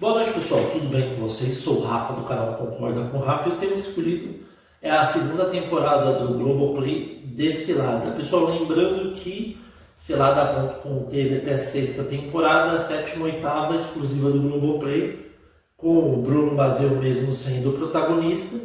Boa noite, pessoal, tudo bem com vocês? Sou o Rafa do canal Concorda com o Rafa e o tema escolhido é a segunda temporada do Globoplay de Cilada. Pessoal, lembrando que Cilada.com teve até a sexta temporada, a sétima e oitava exclusiva do Globoplay, com o Bruno Mazzeo mesmo sendo o protagonista.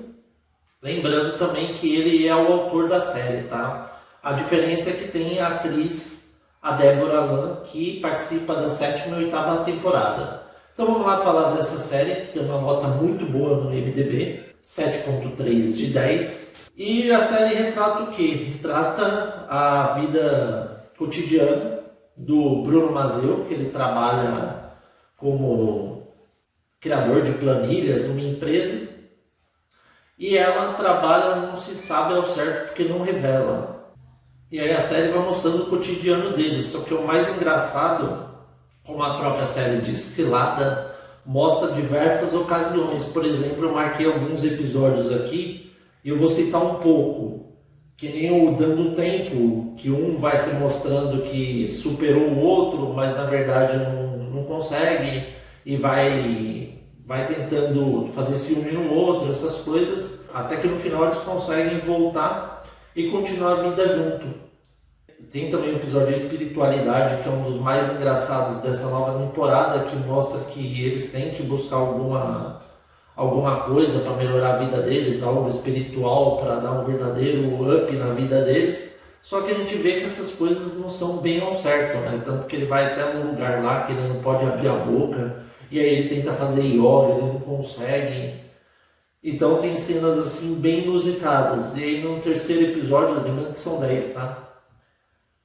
Lembrando também que ele é o autor da série, tá? A diferença é que tem a atriz, a Débora Lan, que participa da sétima e oitava temporada. Então vamos lá falar dessa série, que tem uma nota muito boa no IMDb, 7.3 de 10. E a série retrata o quê? Retrata a vida cotidiana do Bruno Mazzeo, que ele trabalha como criador de planilhas numa empresa. E ela trabalha, não se sabe ao certo porque não revela. E aí a série vai mostrando o cotidiano deles, só que o mais engraçado, como a própria série de Cilada, mostra diversas ocasiões. Por exemplo, eu marquei alguns episódios aqui e eu vou citar um pouco, que nem o Dando Tempo, que um vai se mostrando que superou o outro, mas na verdade não consegue, e vai tentando fazer ciúme no outro, essas coisas, até que no final eles conseguem voltar e continuar a vida junto. Tem também o episódio de espiritualidade, que é um dos mais engraçados dessa nova temporada, que mostra que eles têm que buscar alguma coisa para melhorar a vida deles, algo espiritual para dar um verdadeiro up na vida deles. Só que a gente vê que essas coisas não são bem ao certo, né? Tanto que ele vai até num lugar lá que ele não pode abrir a boca, e aí ele tenta fazer yoga, ele não consegue. Então tem cenas assim bem inusitadas. E aí no terceiro episódio, lembrando que são 10, tá?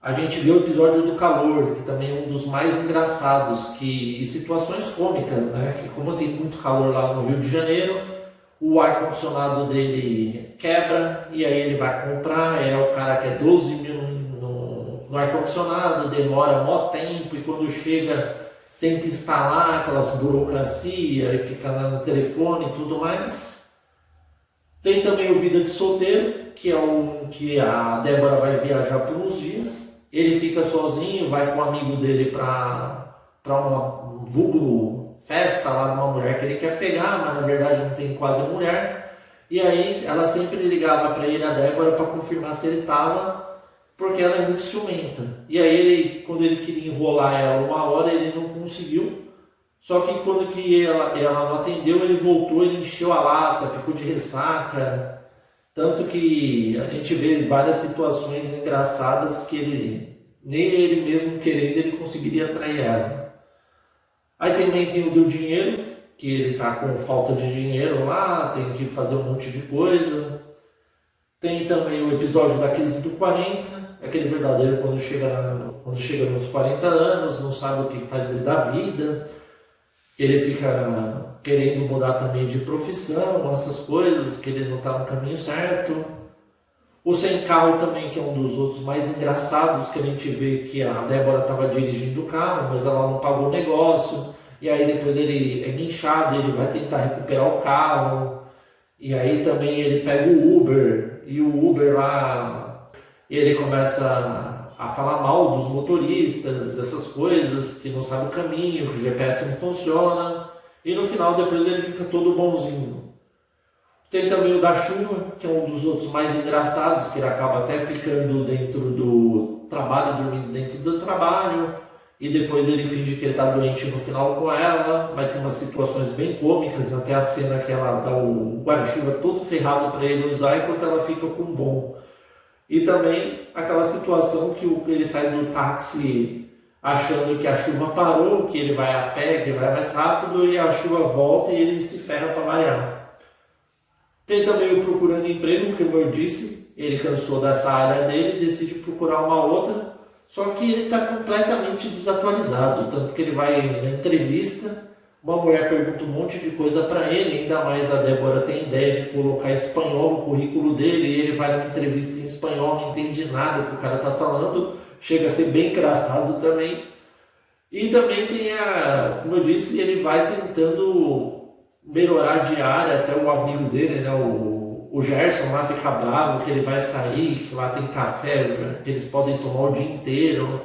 A gente vê o episódio do calor, que também é um dos mais engraçados, e situações cômicas, né? Que como tem muito calor lá no Rio de Janeiro, o ar-condicionado dele quebra, e aí ele vai comprar, é o cara que é 12 mil no ar-condicionado, demora mó tempo, e quando chega tem que instalar aquelas burocracia, e fica lá no telefone e tudo mais. Tem também o Vida de Solteiro, que é um que a Débora vai viajar por uns dias. Ele fica sozinho, vai com um amigo dele para uma vulgo festa lá de uma mulher que ele quer pegar, mas na verdade não tem quase mulher. E aí ela sempre ligava para ele, a Débora, para confirmar se ele estava, porque ela é muito ciumenta. E aí ele, quando ele queria enrolar ela uma hora, ele não conseguiu. Só que quando que ela não atendeu, ele voltou, ele encheu a lata, ficou de ressaca. Tanto que a gente vê várias situações engraçadas que nem ele mesmo querendo, ele conseguiria atrair ela. Aí também tem o do dinheiro, que ele está com falta de dinheiro lá, tem que fazer um monte de coisa. Tem também o episódio da crise do 40, aquele verdadeiro quando chega nos 40 anos, não sabe o que faz ele da vida. Ele fica querendo mudar também de profissão, essas coisas, que ele não está no caminho certo. O Sem Carro também, que é um dos outros mais engraçados, que a gente vê que a Débora estava dirigindo o carro, mas ela não pagou o negócio, e aí depois ele é guinchado, ele vai tentar recuperar o carro, e aí também ele pega o Uber, e o Uber lá, ele começa a falar mal dos motoristas, essas coisas, que não sabe o caminho, que o GPS não funciona, e no final depois ele fica todo bonzinho. Tem também o da chuva, que é um dos outros mais engraçados, que ele acaba até ficando dentro do trabalho, dormindo dentro do trabalho, e depois ele finge que ele está doente no final com ela, mas tem umas situações bem cômicas, até a cena que ela dá o guarda-chuva todo ferrado para ele usar, enquanto ela fica com um bom. E também aquela situação que ele sai do táxi achando que a chuva parou, que ele vai a pé, que vai mais rápido, e a chuva volta e ele se ferra para variar. Tem também o Procurando Emprego, que como eu disse, ele cansou dessa área dele e decide procurar uma outra, só que ele está completamente desatualizado, tanto que ele vai na entrevista, uma mulher pergunta um monte de coisa para ele, ainda mais a Débora tem ideia de colocar espanhol no currículo dele, e ele vai numa entrevista em espanhol, não entende nada que o cara está falando, chega a ser bem engraçado também. E também tem como eu disse, ele vai tentando melhorar a diária, até o amigo dele, né, o Gerson lá fica bravo, que ele vai sair, que lá tem café, né, que eles podem tomar o dia inteiro.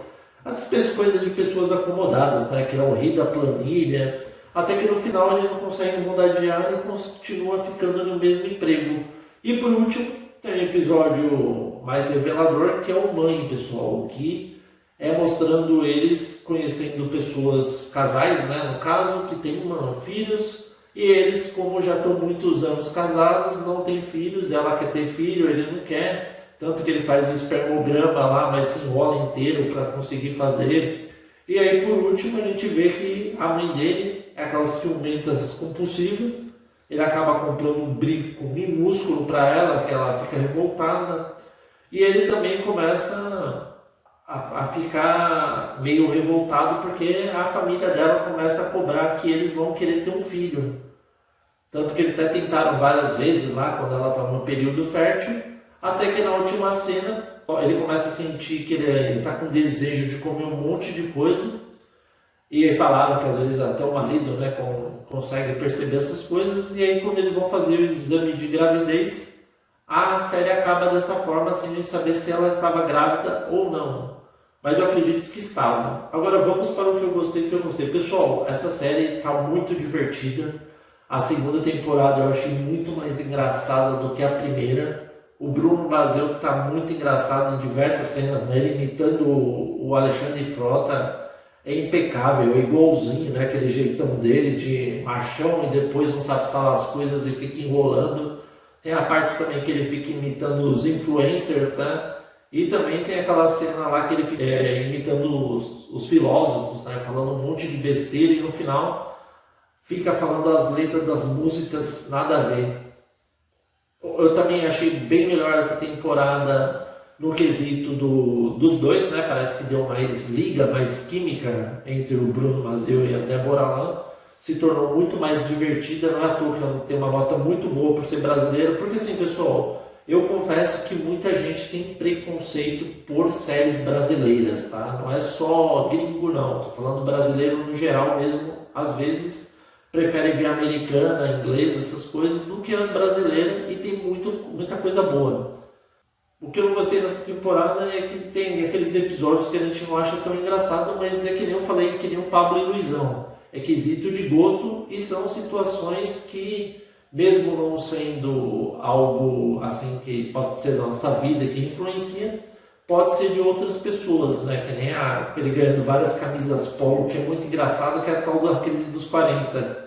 Essas coisas de pessoas acomodadas, né, que é o rei da planilha. até que no final ele não consegue mudar de área e continua ficando no mesmo emprego. E por último, tem um episódio mais revelador, que é o Mãe, pessoal, que é mostrando eles conhecendo pessoas, casais, né, no caso, que têm filhos, e eles, como já estão muitos anos casados, não têm filhos, ela quer ter filho, ele não quer, tanto que ele faz um espermograma lá, mas se enrola inteiro para conseguir fazer. E aí, por último, a gente vê que a mãe dele é aquelas ciumentas compulsivas, ele acaba comprando um brinco minúsculo para ela, que ela fica revoltada, e ele também começa a ficar meio revoltado porque a família dela começa a cobrar que eles vão querer ter um filho. Tanto que eles até tentaram várias vezes lá, quando ela estava no período fértil, até que na última cena ele começa a sentir que ele está com desejo de comer um monte de coisa. E aí falaram que às vezes até o marido, né, consegue perceber essas coisas. E aí quando eles vão fazer o exame de gravidez, a série acaba dessa forma, sem a gente saber se ela estava grávida ou não. Mas eu acredito que estava. Agora vamos para o que eu gostei. Pessoal, essa série está muito divertida. A segunda temporada eu achei muito mais engraçada do que a primeira. O Bruno Mazzeo está muito engraçado em diversas cenas, né? Ele imitando o Alexandre Frota. É impecável, é igualzinho, né? Aquele jeitão dele de machão e depois não sabe falar as coisas e fica enrolando. Tem a parte também que ele fica imitando os influencers, né? E também tem aquela cena lá que ele fica imitando os filósofos, né? Falando um monte de besteira e no final fica falando as letras das músicas, nada a ver. Eu também achei bem melhor essa temporada no quesito dos dois, né? Parece que deu mais liga, mais química entre o Bruno Mazzeo e a Débora Lahn. Se tornou muito mais divertida, não é à toa que ela tem uma nota muito boa por ser brasileira, porque assim, pessoal, eu confesso que muita gente tem preconceito por séries brasileiras, tá? Não é só gringo não, tô falando brasileiro no geral mesmo, às vezes prefere ver americana, inglesa, essas coisas, do que as brasileiras, e tem muita coisa boa. O que eu não gostei dessa temporada é que tem aqueles episódios que a gente não acha tão engraçado, mas é que nem eu falei, que nem o Pablo e Luizão. É quesito de gosto e são situações que, mesmo não sendo algo assim que pode ser da nossa vida, que influencia, pode ser de outras pessoas, né? Que nem ele ganhando várias camisas polo, que é muito engraçado, que é a tal da crise dos 40.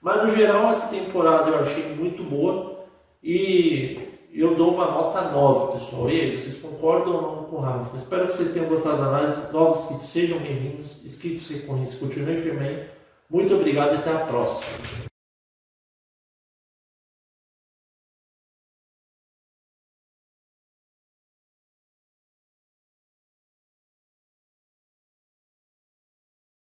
Mas no geral essa temporada eu achei muito boa e eu dou uma nota 9, pessoal. E aí, vocês concordam ou não com o Rafa? Espero que vocês tenham gostado da análise. Novos inscritos, sejam bem-vindos. Inscritos, recorrentes, continuem firme aí. Muito obrigado e até a próxima.